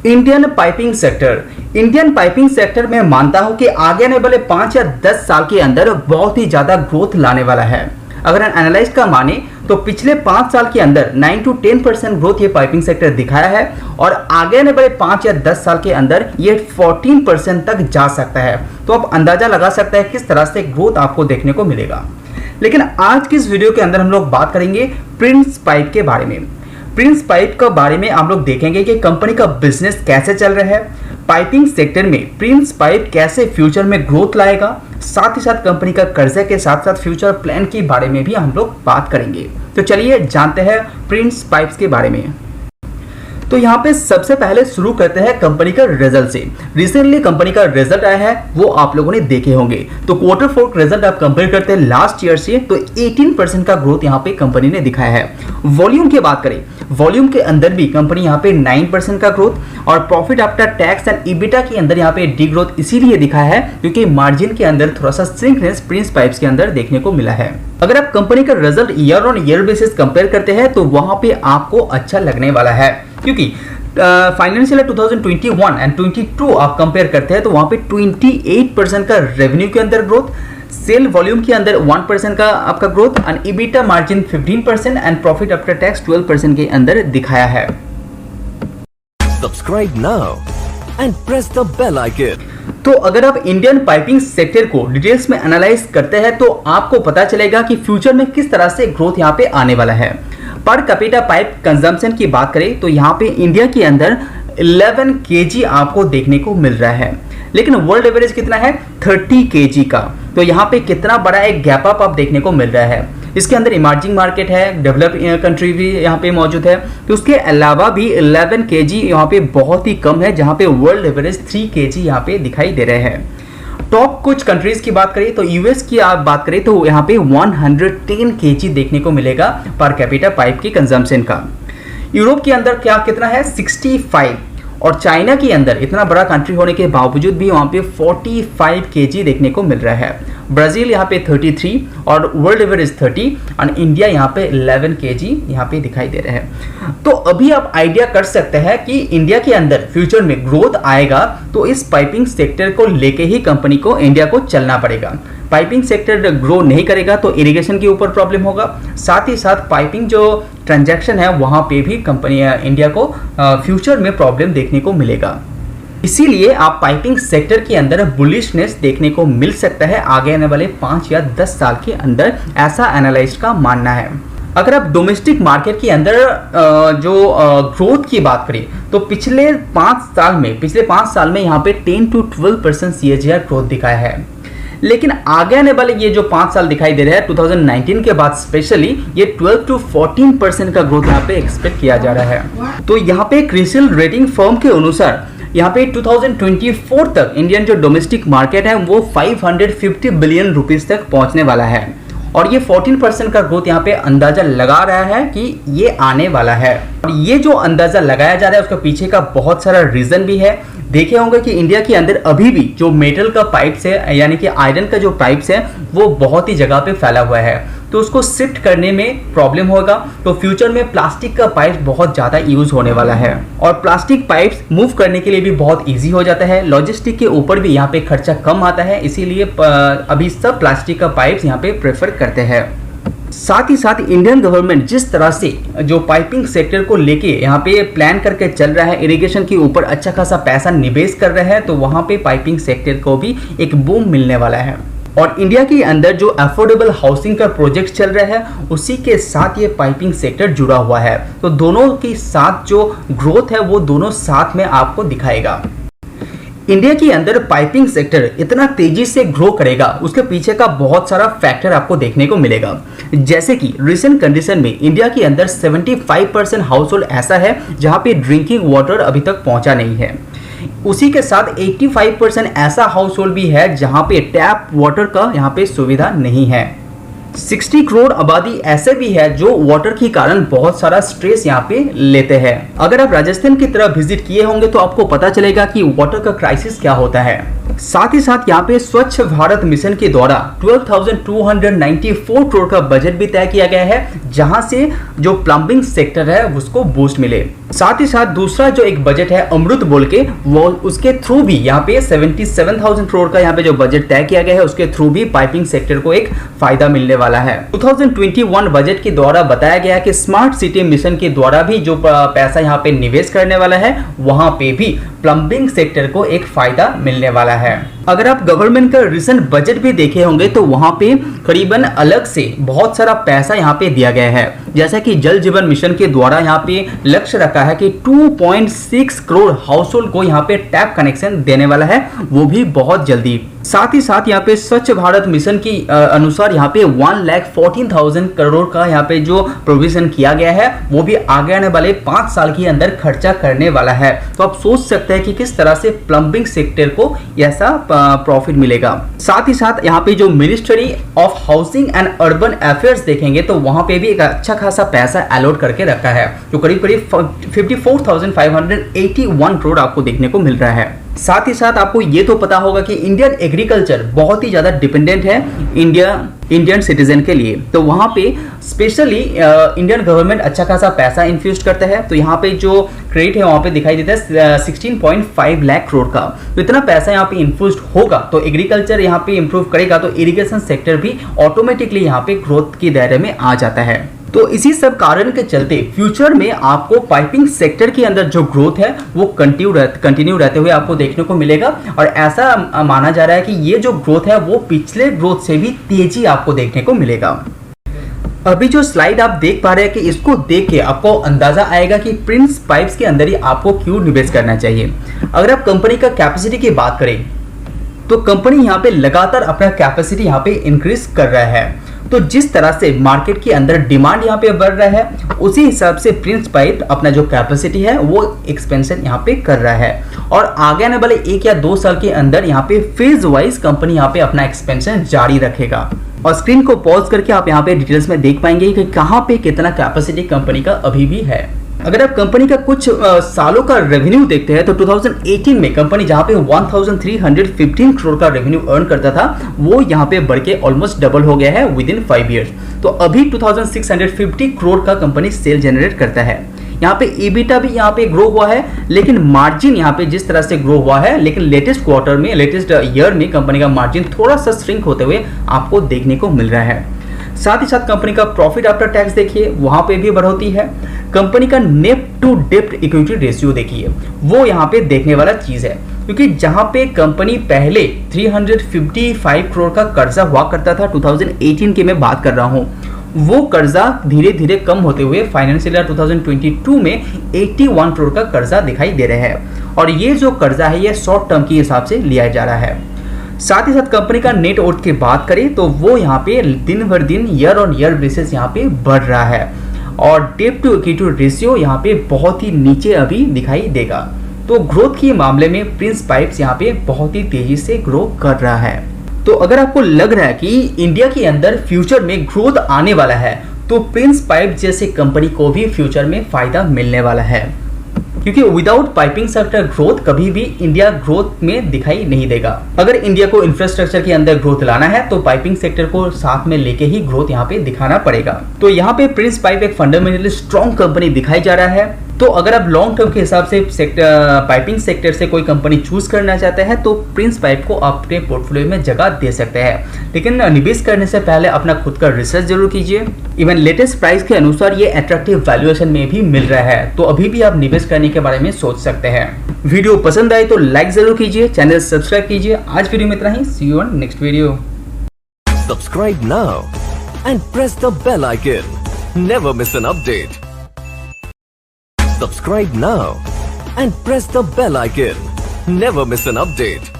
Indian piping sector में मानता हूं कि आगे आने वाले 5 या 10 साल के अंदर बहुत ही ज्यादा ग्रोथ लाने वाला है। अगर एनालिस्ट का माने तो पिछले 5 साल के अंदर 9 to 10% ग्रोथ ये पाइपिंग सेक्टर दिखाया है और आगे आने वाले 5 या 10 साल के अंदर ये 14% तक जा सकता है। तो आप अंदाजा लगा सकते हैं किस तरह से ग्रोथ आपको देखने को मिलेगा। लेकिन आज की इस वीडियो के अंदर हम लोग बात करेंगे प्रिंस पाइप के बारे में। प्रिंस पाइप के बारे में हम लोग देखेंगे कि कंपनी का बिजनेस कैसे चल रहा है, पाइपिंग सेक्टर में प्रिंस पाइप कैसे फ्यूचर में ग्रोथ लाएगा, साथ ही साथ कंपनी का कर्जा के साथ साथ फ्यूचर प्लान के बारे में भी हम लोग बात करेंगे। तो चलिए जानते हैं प्रिंस पाइप्स के बारे में। तो यहाँ पे सबसे पहले शुरू करते हैं कंपनी का रिजल्ट से। रिसेंटली कंपनी का रिजल्ट आया है, वो आप लोगों ने देखे होंगे। तो क्वार्टर 4 रिजल्ट आप कंपेयर करते हैं लास्ट ईयर से, तो 18% का ग्रोथ यहाँ पे कंपनी ने दिखाया है। वॉल्यूम की बात करें, वॉल्यूम के अंदर भी कंपनी यहाँ पे 9% का ग्रोथ और profit after tax and EBITDA के अंदर यहाँ पे डी ग्रोथ इसीलिए दिखाया है क्योंकि मार्जिन के अंदर थोड़ा सा श्रिंकनेस प्रिंस पाइप्स के अंदर देखने को मिला है। अगर आप कंपनी का result year on year basis compare करते हैं तो वहां पे आपको अच्छा लगने वाला है, क्योंकि फाइनेंशियल 2021 एंड 22 आप कंपेयर करते हैं तो वहां पे 28% का रेवेन्यू के अंदर ग्रोथ, सेल वॉल्यूम के अंदर 1% का आपका growth and EBITDA margin 15% and profit after tax 12% के अंदर दिखाया है। Subscribe now and press the bell icon. तो अगर आप इंडियन पाइपिंग सेक्टर को डिटेल्स में एनालाइज करते हैं तो आपको पता चलेगा कि फ्यूचर में किस तरह से ग्रोथ यहाँ पे आने वाला है। पर कैपिटा पाइप कंजम्पशन की बात करें तो यहाँ पे इंडिया के अंदर 11 kg आपको देखने को मिल रहा है, लेकिन वर्ल्ड एवरेज कितना है 30 kg का। तो यहाँ पे कितना बड़ा एक गैप अप आप देखने को मिल रहा है। इसके अंदर इमर्जिंग मार्केट है, डेवलप कंट्री भी यहाँ पे मौजूद है। तो उसके अलावा भी 11 kg यहाँ पे बहुत ही कम है, जहाँ पे वर्ल्ड एवरेज 3 kg यहाँ पे दिखाई दे रहे हैं। टॉप कुछ कंट्रीज की बात करें तो यूएस की आप बात करें तो यहाँ पे 110 kg देखने को मिलेगा पर कैपिटा पाइप की कंजम्पशन का। यूरोप के अंदर क्या कितना है 65 और चाइना के अंदर इतना बड़ा कंट्री होने के बावजूद भी वहाँ पे 45 kg देखने को मिल रहा है। ब्राजील यहाँ पे 33 और वर्ल्ड एवरेज 30 और इंडिया यहाँ पे 11 kg यहाँ पे दिखाई दे रहे हैं। तो अभी आप आइडिया कर सकते हैं कि इंडिया के अंदर फ्यूचर में ग्रोथ आएगा तो इस पाइपिंग सेक्टर को लेके ही कंपनी को इंडिया को चलना पड़ेगा। पाइपिंग सेक्टर ग्रो नहीं करेगा तो इरिगेशन के ऊपर प्रॉब्लम होगा, साथ ही साथ पाइपिंग जो ट्रांजैक्शन है वहाँ पे भी कंपनी इंडिया को फ्यूचर में प्रॉब्लम देखने को मिलेगा। इसीलिए आप पाइपिंग सेक्टर के अंदर बुलिशनेस देखने को मिल सकता है आगे आने वाले 5 या 10 साल के अंदर, ऐसा एनालिस्ट का मानना है। अगर आप डोमेस्टिक मार्केट के अंदर जो ग्रोथ की बात करें तो पिछले 5 साल में यहाँ पे 10 to 12% CAGR ग्रोथ दिखाया है, लेकिन आगे आने वाले ये जो 5 साल दिखाई दे रहे हैं 2019 के बाद स्पेशली ये 12 to 14% का ग्रोथ यहाँ पे एक्सपेक्ट किया जा रहा है। तो यहाँ पे क्रिसिल रेटिंग फर्म के अनुसार यहाँ पे 2024 तक इंडियन जो डोमेस्टिक मार्केट है वो 550 बिलियन रुपीस तक पहुंचने वाला है और ये 14% का ग्रोथ यहाँ पे अंदाजा लगा रहा है कि ये आने वाला है। और ये जो अंदाजा लगाया जा रहा है उसके पीछे का बहुत सारा रीजन भी है। देखे होंगे कि इंडिया के अंदर अभी भी जो मेटल का पाइप्स है यानी कि आयरन का जो पाइप्स है वो बहुत ही जगह पे फैला हुआ है, तो उसको शिफ्ट करने में प्रॉब्लम होगा। तो फ्यूचर में प्लास्टिक का पाइप बहुत ज़्यादा यूज होने वाला है और प्लास्टिक पाइप्स मूव करने के लिए भी बहुत इजी हो जाता है। लॉजिस्टिक के ऊपर भी यहाँ पे खर्चा कम आता है, इसीलिए अभी सब प्लास्टिक का पाइप्स यहाँ पे प्रेफर करते हैं। साथ ही साथ इंडियन गवर्नमेंट जिस तरह से जो पाइपिंग सेक्टर को लेके यहाँ पे प्लान करके चल रहा है, इरिगेशन के ऊपर अच्छा खासा पैसा निवेश कर रहा है, तो वहाँ पे पाइपिंग सेक्टर को भी एक बूम मिलने वाला है। और इंडिया के अंदर जो अफोर्डेबल हाउसिंग का प्रोजेक्ट चल रहा है उसी के साथ ये पाइपिंग सेक्टर जुड़ा हुआ है, तो दोनों के साथ जो ग्रोथ है वो दोनों साथ में आपको दिखाएगा। इंडिया के अंदर पाइपिंग सेक्टर इतना तेजी से ग्रो करेगा उसके पीछे का बहुत सारा फैक्टर आपको देखने को मिलेगा, जैसे कि रिसेंट कंडीशन में इंडिया के अंदर 75% हाउस होल्ड ऐसा है जहां पे ड्रिंकिंग वाटर अभी तक पहुंचा नहीं है। उसी के साथ 85% ऐसा हाउस होल्ड भी है जहां पे टैप वाटर का यहाँ पे सुविधा नहीं है। 60 करोड़ आबादी ऐसे भी है जो वाटर के कारण बहुत सारा स्ट्रेस यहाँ पे लेते हैं। अगर आप राजस्थान की तरफ विजिट किए होंगे तो आपको पता चलेगा कि वाटर का क्राइसिस क्या होता है। साथ ही साथ यहाँ पे स्वच्छ भारत मिशन के द्वारा 12,294 करोड़ का बजट भी तय किया गया है, जहां से जो प्लम्बिंग सेक्टर है उसको बूस्ट मिले। साथ ही साथ दूसरा जो एक बजट है अमृत बोल के, वो उसके थ्रू भी यहाँ पे 77,000 करोड़ का यहाँ पे जो बजट तय किया गया है, उसके थ्रू भी पाइपिंग सेक्टर को एक फायदा मिलने वाला है। 2021 बजट के द्वारा बताया गया कि स्मार्ट सिटी मिशन के द्वारा भी जो पैसा यहाँ पे निवेश करने वाला है, वहां पे भी प्लम्बिंग सेक्टर को एक फायदा मिलने वाला है। अगर आप गवर्नमेंट का रिसेंट बजट भी देखे होंगे तो वहां पे करीबन अलग से बहुत सारा पैसा यहाँ पे दिया गया है। जैसा कि जल जीवन मिशन के द्वारा यहाँ पे लक्ष्य रखा है कि 2.6 करोड़ हाउस होल्ड को यहाँ पे टैप कनेक्शन देने वाला है, वो भी बहुत जल्दी। साथ ही साथ यहाँ पे स्वच्छ भारत मिशन की अनुसार यहाँ पे 1,14,000 करोड़ का यहाँ पे जो प्रोविजन किया गया है, वो भी आगे आने वाले 5 साल के अंदर खर्चा करने वाला है। तो आप सोच सकते हैं कि किस तरह से प्लम्बिंग सेक्टर को ऐसा प्रॉफिट मिलेगा। साथ ही साथ यहाँ पे जो ministry of housing and urban affairs देखेंगे तो वहां पे भी एक अच्छा खासा पैसा अलॉट करके रखा है, जो करीब करीब 54,581 करोड़ आपको देखने को मिल रहा है। साथ ही साथ आपको ये तो पता होगा कि इंडियन एग्रीकल्चर बहुत ही ज्यादा डिपेंडेंट है इंडियन सिटीजन के लिए, तो वहां पे स्पेशली इंडियन गवर्नमेंट अच्छा खासा पैसा इन्फ्यूज करता है। तो यहाँ पे जो क्रेडिट है वहां पे दिखाई देता है 16.5 लाख करोड़ का। तो इतना पैसा यहाँ पे इन्फ्यूज होगा तो एग्रीकल्चर यहाँ पे इंप्रूव करेगा, तो इरिगेशन सेक्टर भी ऑटोमेटिकली यहाँ पे ग्रोथ के दायरे में आ जाता है। तो इसी सब कारण के चलते फ्यूचर में आपको पाइपिंग सेक्टर के अंदर जो ग्रोथ है वो कंटिन्यू रहते हुए आपको देखने को मिलेगा, और ऐसा माना जा रहा है कि ये जो ग्रोथ है वो पिछले ग्रोथ से भी तेजी आपको देखने को मिलेगा। अभी जो स्लाइड आप देख पा रहे हैं कि इसको देख के आपको अंदाजा आएगा कि प्रिंस पाइप्स के अंदर ही आपको क्यों निवेश करना चाहिए। अगर आप कंपनी का कैपेसिटी की बात करें तो कंपनी यहाँ पे लगातार अपना कैपेसिटी यहाँ पे इंक्रीज कर रहा है। तो जिस तरह से मार्केट के अंदर डिमांड यहाँ पे बढ़ रहा है, उसी हिसाब से प्रिंस पाइप अपना जो कैपेसिटी है वो एक्सपेंशन यहाँ पे कर रहा है, और आगे आने वाले 1 या 2 साल के अंदर यहाँ पे फेज वाइज कंपनी यहाँ पे अपना एक्सपेंशन जारी रखेगा। और स्क्रीन को पॉज करके आप यहाँ पे डिटेल्स में देख पाएंगे कि कहाँ पे कितना कैपेसिटी कंपनी का अभी भी है। अगर आप कंपनी का कुछ सालों का रेवेन्यू देखते हैं तो 2018 में कंपनी जहां पे 1315 करोड़ का रेवेन्यू अर्न करता था, वो यहां पे बढ़ के ऑलमोस्ट डबल हो गया है विद इन 5 इयर्स। तो अभी 2650 करोड़ का कंपनी सेल जनरेट करता है। यहाँ पे ईबिटा भी यहाँ पे ग्रो हुआ है, लेकिन मार्जिन यहाँ पे जिस तरह से ग्रो हुआ है, लेकिन लेटेस्ट ईयर में कंपनी का मार्जिन थोड़ा सा श्रिंक होते हुए आपको देखने को मिल रहा है। साथ ही साथ कंपनी का प्रॉफिट आफ्टर टैक्स देखिए, वहां पे भी बढ़ोतरी है। कंपनी का नेट टू डेब्ट इक्विटी रेशियो देखिए, वो यहाँ पे देखने वाला चीज है, क्योंकि जहां पे कंपनी पहले 355 करोड़ का कर्जा हुआ करता था, 2018 की मैं बात कर रहा हूं, वो कर्जा धीरे धीरे कम होते हुए फाइनेंशियल ईयर 2022 में 81 करोड़ का कर्जा दिखाई दे रहा है, और ये जो कर्जा है ये शॉर्ट टर्म के हिसाब से लिया जा रहा है। साथ ही साथ कंपनी का नेट वर्थ की बात करें तो वो यहाँ पे दिन भर दिन ईयर ऑन ईयर बेसिस यहाँ पे बढ़ रहा है, और डेट टू इक्विटी रेशियो यहाँ पे बहुत ही नीचे अभी दिखाई देगा। तो ग्रोथ के मामले में प्रिंस पाइप्स यहाँ पे बहुत ही तेजी से ग्रो कर रहा है। तो अगर आपको लग रहा है कि इंडिया के अंदर फ्यूचर में ग्रोथ आने वाला है, तो प्रिंस पाइप जैसे कंपनी को भी फ्यूचर में फायदा मिलने वाला है, क्योंकि विदाउट पाइपिंग सेक्टर ग्रोथ कभी भी इंडिया ग्रोथ में दिखाई नहीं देगा। अगर इंडिया को इंफ्रास्ट्रक्चर के अंदर ग्रोथ लाना है तो पाइपिंग सेक्टर को साथ में लेके ही ग्रोथ यहाँ पे दिखाना पड़ेगा। तो यहाँ पे प्रिंस पाइप एक फंडामेंटली स्ट्रॉन्ग कंपनी दिखाई जा रहा है। तो अगर आप लॉन्ग टर्म के हिसाब से पाइपिंग सेक्टर से कोई कंपनी चूज करना चाहते हैं तो प्रिंस पाइप को अपने पोर्टफोलियो में जगह दे सकते हैं, लेकिन निवेश करने से पहले अपना खुद का रिसर्च जरूर कीजिए। इवन लेटेस्ट प्राइस के अनुसार ये अट्रैक्टिव वैल्यूएशन में भी मिल रहा है, तो अभी भी आप निवेश करने के बारे में सोच सकते हैं। वीडियो पसंद आए तो लाइक जरूर कीजिए, चैनल सब्सक्राइब कीजिए। आज वीडियो में इतना ही, see you on next video. Subscribe now and press the bell icon. Never miss an update. Subscribe now and press the bell icon. Never miss an update.